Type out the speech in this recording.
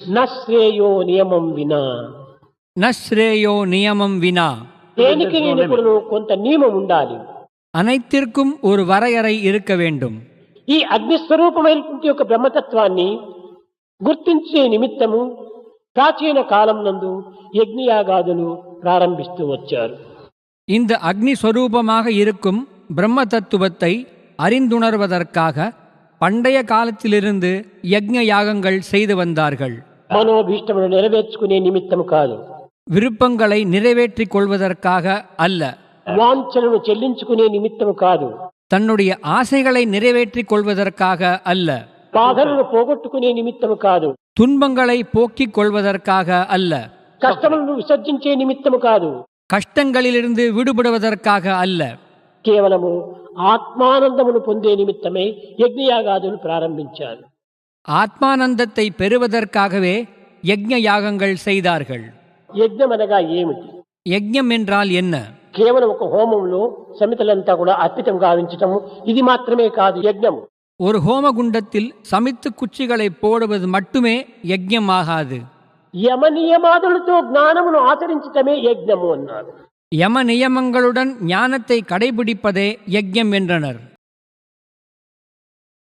నశ్రేయో నియమం వినా. நஸ்ரேயோ நியமம் வினா. దేనికి నేను కొంత నియమం ఉండాలి. அனைத்திற்கும் ஒரு வரையறை இருக்க வேண்டும். ఈ అగ్నిస్వరూపమైనటువంటి యొక్క బ్రహ్మతత్వాన్ని గుర్తించే నిమిత్తము ప్రాచీన కాలం నందు యజ్ఞయాగాదులు ప్రారంభిస్తూ వచ్చారు. இந்த அக்னி ஸ்வரூபமாக இருக்கும் பிரம்ம தத்துவத்தை அறிந்துணர்வதற்காக பண்டைய காலத்திலிருந்து யக்ஞ யாகங்கள் செய்து வந்தார்கள். మనోభీష్టమును నెరవేర్చుకునే నిమిత్తము కాదు, விருப்பங்களை நிறைவேற்றிக் கொள்வதற்காக அல்ல, వాంఛలను చెల్లించుకునే నిమిత్తము కాదు, தன்னுடைய ஆசைகளை நிறைவேற்றிக் கொள்வதற்காக அல்ல, బాధలను పోగొట్టుకునే నిమిత్తము కాదు, துன்பங்களை போக்கிக் கொள்வதற்காக அல்ல, కష్టములను విసర్జించే నిమిత్తము కాదు, கஷ்டங்களிலிருந்து விடுபடுவதற்காக அல்ல, కేవలము ఆత్మానందమును పొందే నిమిత్తమే యజ్ఞయాగాదులు ప్రారంభించారు. ஆத்மானந்தத்தை பெறுவதற்காகவே யக்ஞ யாகங்கள் செய்தார்கள். యజ్ఞం అనగా ఏమిటి? யக்ஞம் என்றால் என்ன? కేవలం ఒక హోమంలో సమితులంతా కూడా అర్పితం గావించటము ఇది మాత్రమే కాదు యజ్ఞం. ஒரு ஹோமகுண்டத்தில் சமித்து குச்சிகளை போடுவது மட்டுமே யக்ஞம் ஆகாது. యమ నియమాదులతో జ్ఞానమును ఆచరించటమే యజ్ఞము అన్నారు. யம நியமங்களுடன் ஞானத்தை கடைபிடிப்பதே யக்ஞம் என்றனர்.